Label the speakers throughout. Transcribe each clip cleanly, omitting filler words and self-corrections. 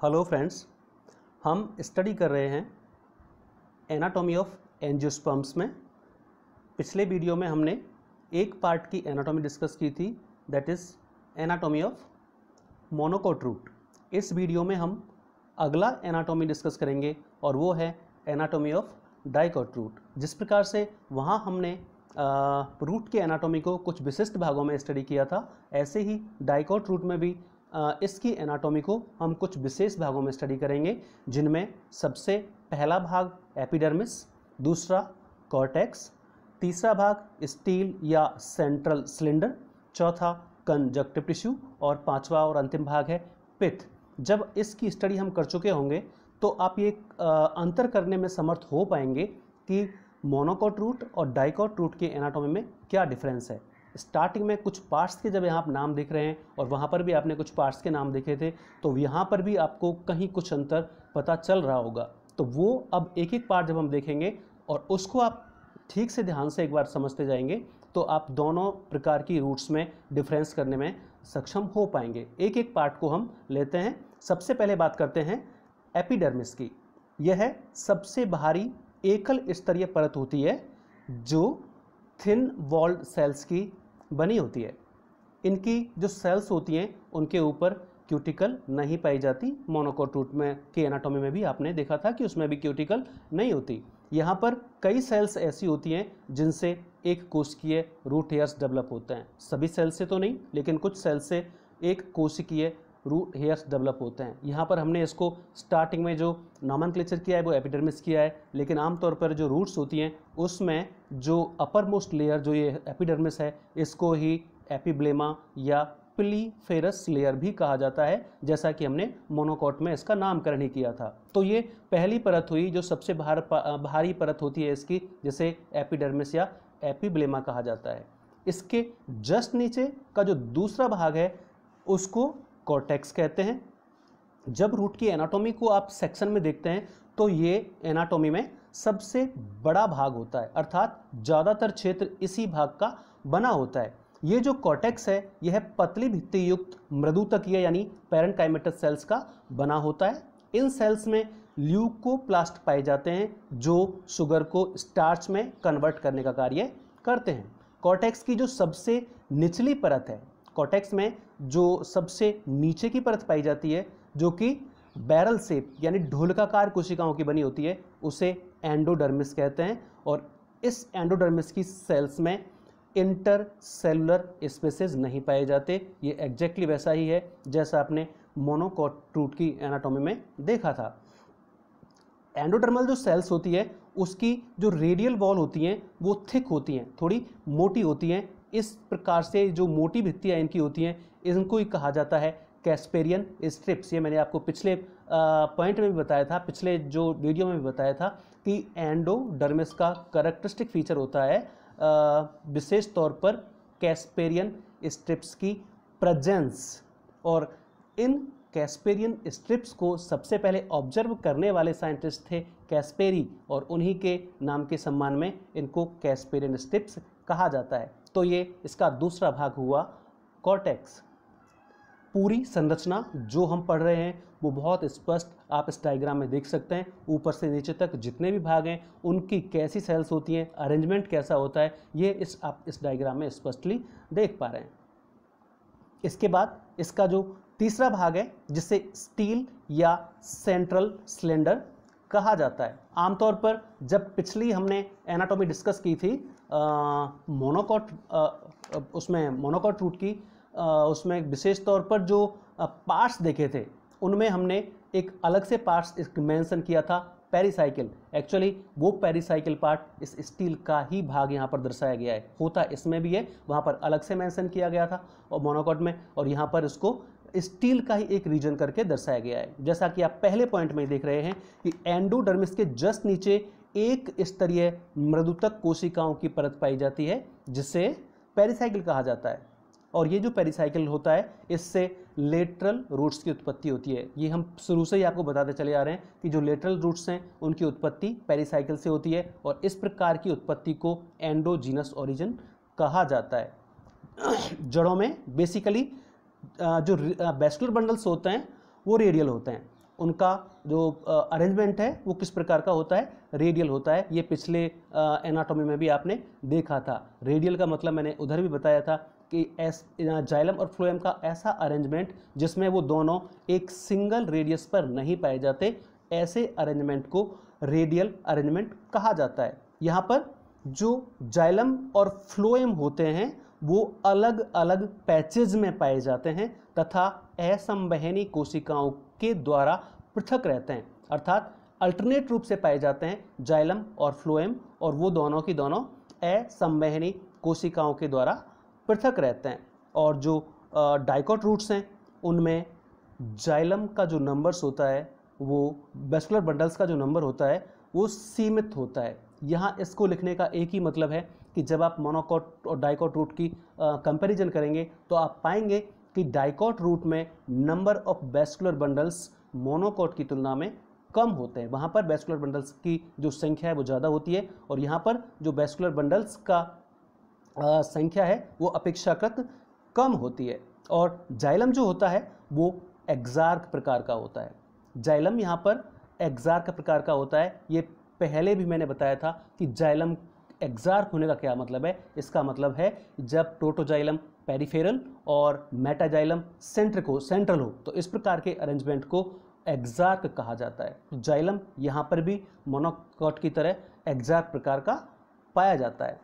Speaker 1: Hello friends, हम study कर रहे हैं एनाटॉमी ऑफ एंजियोस्पर्म्स में। पिछले वीडियो में हमने एक पार्ट की एनाटॉमी डिस्कस की थी, that is anatomy of monocot root. इस वीडियो में हम अगला एनाटॉमी डिस्कस करेंगे और वो है एनाटॉमी ऑफ डाइकोट रूट। जिस प्रकार से वहाँ हमने रूट के एनाटॉमी को कुछ विशिष्ट भागों में स्टडी किया था, ऐसे ही डाइकोट रूट में भी इसकी एनाटॉमी को हम कुछ विशेष भागों में स्टडी करेंगे, जिनमें सबसे पहला भाग एपिडर्मिस, दूसरा कॉर्टेक्स, तीसरा भाग स्टील या सेंट्रल सिलेंडर, चौथा कंजक्टिव टिश्यू और पांचवा और अंतिम भाग है पित्त। जब इसकी स्टडी हम कर चुके होंगे तो आप ये अंतर करने में समर्थ हो पाएंगे कि मोनोकोट रूट और डाइकोट रूट के एनाटॉमी में क्या डिफरेंस है। स्टार्टिंग में कुछ पार्ट्स के जब यहाँ आप नाम देख रहे हैं और वहाँ पर भी आपने कुछ पार्ट्स के नाम देखे थे, तो यहाँ पर भी आपको कहीं कुछ अंतर पता चल रहा होगा। तो वो अब एक एक पार्ट जब हम देखेंगे और उसको आप ठीक से ध्यान से एक बार समझते जाएंगे तो आप दोनों प्रकार की रूट्स में डिफरेंस करने में सक्षम हो पाएंगे। एक एक पार्ट को हम लेते हैं। सबसे पहले बात करते हैं एपिडर्मिस की। यह सबसे बाहरी एकल स्तरीय परत होती है जो थिन वॉल्ड सेल्स की बनी होती है। इनकी जो सेल्स होती हैं उनके ऊपर क्यूटिकल नहीं पाई जाती। मोनोकोट रूट में के एनाटॉमी में भी आपने देखा था कि उसमें भी क्यूटिकल नहीं होती। यहाँ पर कई सेल्स ऐसी होती हैं जिनसे एक कोशिकीय रूट हेयर्स डेवलप होते हैं। सभी सेल्स से तो नहीं, लेकिन कुछ सेल्स से एक कोशिकीय रूट हेयर्स डेवलप होते हैं। यहाँ पर हमने इसको स्टार्टिंग में जो नॉमेनक्लेचर किया है वो एपिडर्मिस किया है, लेकिन आमतौर पर जो रूट्स होती हैं उसमें जो अपर मोस्ट लेयर जो ये एपिडर्मिस है, इसको ही एपिब्लेमा या पिलीफेरस लेयर भी कहा जाता है, जैसा कि हमने मोनोकोट में इसका नामकरण ही किया था। तो ये पहली परत हुई जो सबसे बाहरी परत होती है इसकी, जिसे एपिडर्मिस या एपिब्लेमा कहा जाता है। इसके जस्ट नीचे का जो दूसरा भाग है उसको कॉर्टेक्स कहते हैं। जब रूट की एनाटॉमी को आप सेक्शन में देखते हैं तो ये एनाटॉमी में सबसे बड़ा भाग होता है, अर्थात ज़्यादातर क्षेत्र इसी भाग का बना होता है। ये जो कॉर्टेक्स है यह पतली भित्ति युक्त मृदुतकीय यानी पैरेन्काइमेटस सेल्स का बना होता है। इन सेल्स में ल्यूकोप्लास्ट पाए जाते हैं जो शुगर को स्टार्च में कन्वर्ट करने का कार्य करते हैं। कॉर्टेक्स की जो सबसे निचली परत है, कॉर्टेक्स में जो सबसे नीचे की परत पाई जाती है, जो कि बैरल शेप यानी ढोलकाकार कोशिकाओं की बनी होती है, उसे एंडोडर्मिस कहते हैं। और इस एंडोडर्मिस की सेल्स में इंटरसेलुलर स्पेसेस नहीं पाए जाते। ये एग्जैक्टली वैसा ही है जैसा आपने मोनोकोट रूट की एनाटॉमी में देखा था। एंडोडर्मल जो सेल्स होती है उसकी जो रेडियल वॉल होती हैं वो थिक होती हैं, थोड़ी मोटी होती हैं। इस प्रकार से जो मोटी भित्तियाँ इनकी होती हैं इनको ही कहा जाता है कैस्पेरियन स्ट्रिप्स। ये मैंने आपको पिछले पॉइंट में भी बताया था, पिछले जो वीडियो में भी बताया था कि एंडोडर्मिस का कैरेक्टरिस्टिक फीचर होता है विशेष तौर पर कैस्पेरियन स्ट्रिप्स की प्रेजेंस। और इन कैस्पेरियन स्ट्रिप्स को सबसे पहले ऑब्जर्व करने वाले साइंटिस्ट थे कैस्पेरी, और उन्हीं के नाम के सम्मान में इनको कैस्पेरियन स्ट्रिप्स कहा जाता है। तो ये इसका दूसरा भाग हुआ कॉर्टेक्स। पूरी संरचना जो हम पढ़ रहे हैं वो बहुत स्पष्ट आप इस डायग्राम में देख सकते हैं। ऊपर से नीचे तक जितने भी भाग हैं उनकी कैसी सेल्स होती हैं, अरेंजमेंट कैसा होता है, ये आप इस डायग्राम में स्पष्टली देख पा रहे हैं। इसके बाद इसका जो तीसरा भाग है जिसे स्टील या सेंट्रल सिलेंडर कहा जाता है। आमतौर पर जब पिछली हमने एनाटॉमी डिस्कस की थी मोनोकोट रूट की, उसमें विशेष तौर पर जो पार्ट्स देखे थे उनमें हमने एक अलग से पार्ट्स मेंशन किया था, पेरिसाइकिल। एक्चुअली वो पेरिसाइकिल पार्ट इस स्टील का ही भाग यहाँ पर दर्शाया गया है, होता इसमें भी है, वहाँ पर अलग से मेंशन किया गया था और मोनोकोट में, और यहाँ पर इसको स्टील का ही एक रीजन करके दर्शाया गया है। जैसा कि आप पहले पॉइंट में देख रहे हैं कि एंडोडर्मिस के जस्ट नीचे एक स्तरीय मृदुतक कोशिकाओं की परत पाई जाती है जिसे पेरिसाइकिल कहा जाता है। और ये जो पेरिसाइकिल होता है इससे लेटरल रूट्स की उत्पत्ति होती है। ये हम शुरू से ही आपको बताते चले आ रहे हैं कि जो लेटरल रूट्स हैं उनकी उत्पत्ति पेरिसाइकिल से होती है, और इस प्रकार की उत्पत्ति को एंडोजीनस ओरिजिन कहा जाता है। जड़ों में बेसिकली जो वेस्कुलर बंडल्स होते हैं वो रेडियल होते हैं, उनका जो अरेंजमेंट है वो किस प्रकार का होता है, रेडियल होता है। ये पिछले एनाटॉमी में भी आपने देखा था। रेडियल का मतलब मैंने उधर भी बताया था कि जाइलम और फ्लोएम का ऐसा अरेंजमेंट जिसमें वो दोनों एक सिंगल रेडियस पर नहीं पाए जाते, ऐसे अरेंजमेंट को रेडियल अरेंजमेंट कहा जाता है। यहाँ पर जो जाइलम और फ्लोएम होते हैं वो अलग अलग पैचेज में पाए जाते हैं तथा असंवहनी कोशिकाओं के द्वारा पृथक रहते हैं, अर्थात अल्टरनेट रूप से पाए जाते हैं जाइलम और फ्लोएम, और वो दोनों की दोनों असंवहनी कोशिकाओं के द्वारा पृथक रहते हैं। और जो डाइकोट रूट्स हैं उनमें जाइलम का जो नंबर्स होता है, वो वेस्कुलर बंडल्स का जो नंबर होता है वो सीमित होता है। यहाँ इसको लिखने का एक ही मतलब है कि जब आप मोनोकोट और डाइकोट रूट की कंपैरिजन करेंगे तो आप पाएंगे कि डाइकोट रूट में number of vascular bundles monocot की तुलना में कम होते हैं। वहाँ पर वेस्कुलर बंडल्स की जो संख्या है वो ज़्यादा होती है, और यहाँ पर जो वेस्कुलर बंडल्स का संख्या है वो अपेक्षाकृत कम होती है। और जाइलम जो होता है वो एक्सार्क प्रकार का होता है। जाइलम यहाँ पर एक्सार्क प्रकार का होता है। ये पहले भी मैंने बताया था कि जाइलम एक्सार्क होने का क्या मतलब है। इसका मतलब है जब प्रोटोजाइलम पेरिफेरल और मेटाजाइलम सेंट्रल हो तो इस प्रकार के अरेंजमेंट को एक्सार्क कहा जाता है। तो जाइलम यहाँ पर भी मोनोकोट की तरह एक्सार्क प्रकार का पाया जाता है।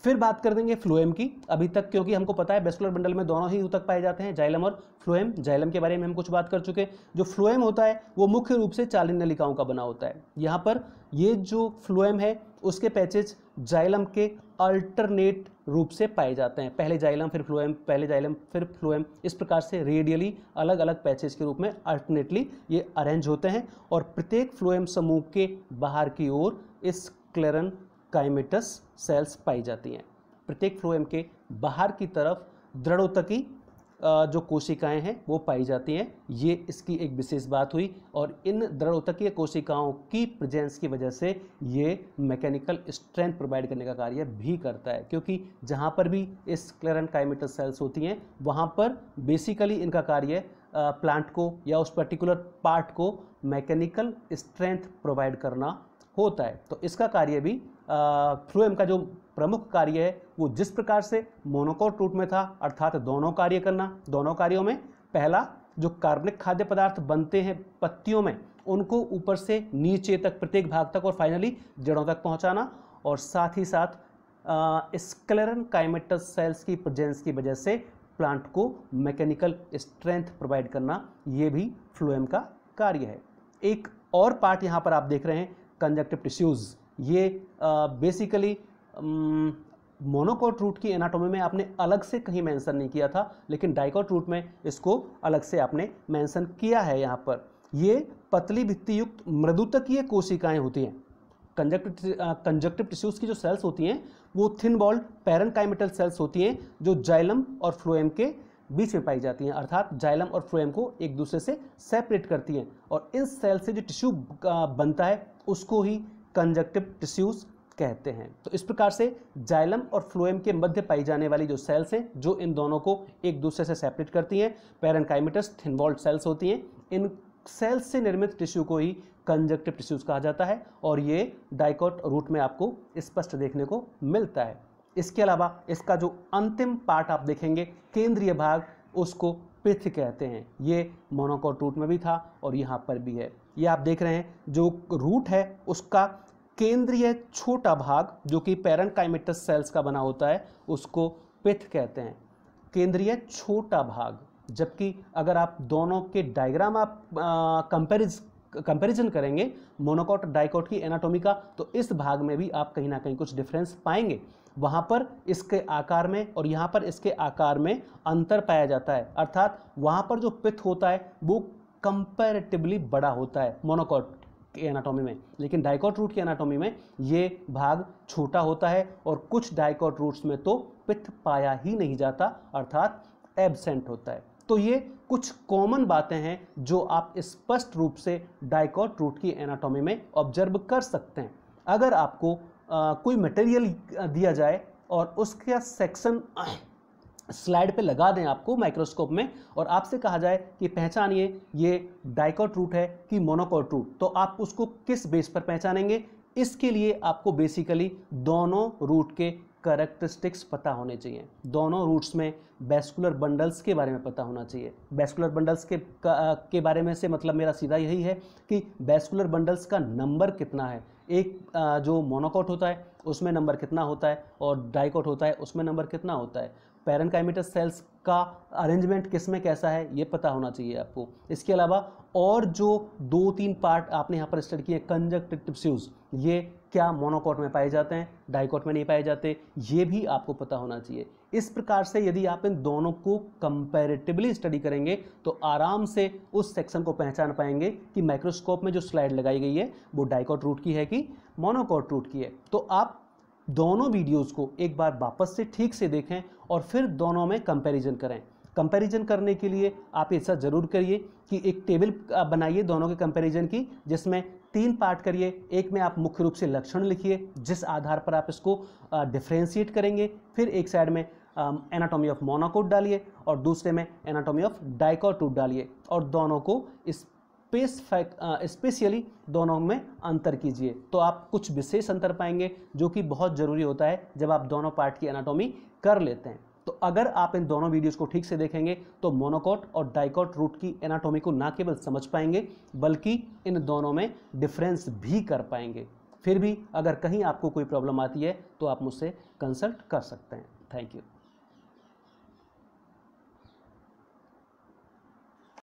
Speaker 1: फिर बात कर देंगे फ्लोएम की अभी तक, क्योंकि हमको पता है वेस्कुलर बंडल में दोनों ही ऊतक पाए जाते हैं, जाइलम और फ्लोएम। जाइलम के बारे में हम कुछ बात कर चुके। जो फ्लोएम होता है वो मुख्य रूप से 40 नलिकाओं का बना होता है। यहाँ पर ये जो फ्लोएम है उसके पैचेज जाइलम के अल्टरनेट रूप से पाए जाते हैं। पहले जाइलम फिर फ्लोएम, पहले जाइलम फिर फ्लोएम, इस प्रकार से रेडियली अलग अलग पैचेज के रूप में अल्टरनेटली ये अरेंज होते हैं। और प्रत्येक फ्लोएम समूह के बाहर की ओर स्क्लेरन काइमेटस सेल्स पाई जाती हैं। प्रत्येक फ्लोएम के बाहर की तरफ दृढ़ोतकी जो कोशिकाएं हैं वो पाई जाती हैं। ये इसकी एक विशेष बात हुई, और इन दृढ़ोतकीय कोशिकाओं की प्रेजेंस की वजह से ये मैकेनिकल स्ट्रेंथ प्रोवाइड करने का कार्य भी करता है, क्योंकि जहाँ पर भी स्क्लेरन काइमेटस सेल्स होती हैं वहाँ पर बेसिकली इनका कार्य प्लांट को या उस पर्टिकुलर पार्ट को मैकेनिकल स्ट्रेंथ प्रोवाइड करना होता है। तो इसका कार्य भी फ्लोएम का जो प्रमुख कार्य है वो जिस प्रकार से मोनोकोट रूट में था, अर्थात दोनों कार्य करना। दोनों कार्यों में पहला जो कार्बनिक खाद्य पदार्थ बनते हैं पत्तियों में उनको ऊपर से नीचे तक प्रत्येक भाग तक और फाइनली जड़ों तक पहुंचाना, और साथ ही साथ स्क्लेरन काइमेटस सेल्स की प्रेजेंस की वजह से प्लांट को मैकेनिकल स्ट्रेंथ प्रोवाइड करना, ये भी फ्लोएम का कार्य है। एक और पार्ट यहाँ पर आप देख रहे हैं कंजक्टिव टिश्यूज़। ये बेसिकली मोनोकोट रूट की एनाटॉमी में आपने अलग से कहीं मेंशन नहीं किया था, लेकिन डाइकोट रूट में इसको अलग से आपने मेंशन किया है। यहाँ पर ये पतली भित्ति युक्त मृदुतकीय कोशिकाएं होती हैं। कंजक्टिव टिश्यूज़ की जो सेल्स होती हैं वो थिन वॉल्ड पैरेनकाइमेटल सेल्स होती हैं जो जाइलम और फ्लोएम के बीच में पाई जाती हैं, अर्थात जाइलम और फ्लोएम को एक दूसरे से सेपरेट करती हैं। और इन सेल से जो टिश्यू बनता है उसको ही कंजक्टिव टिश्यूज कहते हैं। तो इस प्रकार से जाइलम और फ्लोएम के मध्य पाई जाने वाली जो सेल्स हैं जो इन दोनों को एक दूसरे से सेपरेट करती हैं, पैरेनकाइमेटस थिन वॉल्ड सेल्स होती हैं। इन सेल्स से निर्मित टिश्यू को ही कंजक्टिव टिश्यूज कहा जाता है, और ये डाइकोट रूट में आपको स्पष्ट देखने को मिलता है। इसके अलावा इसका जो अंतिम पार्ट आप देखेंगे केंद्रीय भाग, उसको पिथ कहते हैं। ये मोनोकोट रूट में भी था और यहाँ पर भी है। ये आप देख रहे हैं जो रूट है उसका केंद्रीय छोटा भाग जो कि पैरेनकाइमेटस सेल्स का बना होता है उसको पिथ कहते हैं, केंद्रीय छोटा भाग। जबकि अगर आप दोनों के डायग्राम आप कंपैरिजन करेंगे मोनोकोट डाइकोट की एनाटॉमी का, तो इस भाग में भी आप कहीं ना कहीं कुछ डिफरेंस पाएंगे। वहाँ पर इसके आकार में और यहाँ पर इसके आकार में अंतर पाया जाता है, अर्थात वहाँ पर जो पिथ होता है वो कंपैरेटिवली बड़ा होता है मोनोकोट की एनाटॉमी में, लेकिन डाइकोट रूट की एनाटॉमी में ये भाग छोटा होता है। और कुछ डाइकोट रूट्स में तो पिथ पाया ही नहीं जाता, अर्थात एब्सेंट होता है। तो ये कुछ कॉमन बातें हैं जो आप स्पष्ट रूप से डाइकोट रूट की एनाटॉमी में ऑब्जर्व कर सकते हैं। अगर आपको कोई मटेरियल दिया जाए और उसका सेक्शन स्लाइड पे लगा दें आपको माइक्रोस्कोप में और आपसे कहा जाए कि पहचानिए ये डाइकोट रूट है कि मोनोकोट रूट, तो आप उसको किस बेस पर पहचानेंगे? इसके लिए आपको बेसिकली दोनों रूट के कैरेक्टरिस्टिक्स पता होने चाहिए। दोनों रूट्स में वैस्कुलर बंडल्स के बारे में पता होना चाहिए। वैस्कुलर बंडल्स के बारे में से मतलब मेरा सीधा यही है कि वैस्कुलर बंडल्स का नंबर कितना है। एक जो मोनोकोट होता है उसमें नंबर कितना होता है और डाइकोट होता है उसमें नंबर कितना होता है। पैरेनकाइमेटस सेल्स का अरेंजमेंट किस में कैसा है ये पता होना चाहिए आपको। इसके अलावा और जो 2-3 पार्ट आपने यहाँ पर स्टडी किए, कंजक्टिव टिश्यूज, ये क्या मोनोकोट में पाए जाते हैं, डाइकोट में नहीं पाए जाते, ये भी आपको पता होना चाहिए। इस प्रकार से यदि आप इन दोनों को कंपैरेटिवली स्टडी करेंगे तो आराम से उस सेक्शन को पहचान पाएंगे कि माइक्रोस्कोप में जो स्लाइड लगाई गई है वो डाइकोट रूट की है कि मोनोकोट रूट की है। तो आप दोनों वीडियोस को एक बार वापस से ठीक से देखें और फिर दोनों में कंपैरिजन करें। कंपैरिजन करने के लिए आप ऐसा जरूर करिए कि एक टेबल बनाइए दोनों के कंपैरिजन की, जिसमें 3 पार्ट करिए। एक में आप मुख्य रूप से लक्षण लिखिए जिस आधार पर आप इसको डिफ्रेंशिएट करेंगे, फिर एक साइड में एनाटॉमी ऑफ मोनोकोट डालिए और दूसरे में एनाटॉमी ऑफ डाइकोट रूट डालिए और दोनों को स्पेशली दोनों में अंतर कीजिए। तो आप कुछ विशेष अंतर पाएंगे जो कि बहुत ज़रूरी होता है जब आप दोनों पार्ट की एनाटॉमी कर लेते हैं। तो अगर आप इन दोनों वीडियोस को ठीक से देखेंगे तो मोनोकोट और डाइकोट रूट की एनाटॉमी को ना केवल समझ पाएंगे बल्कि इन दोनों में डिफरेंस भी कर पाएंगे। फिर भी अगर कहीं आपको कोई प्रॉब्लम आती है तो आप मुझसे कंसल्ट कर सकते हैं। Thank you.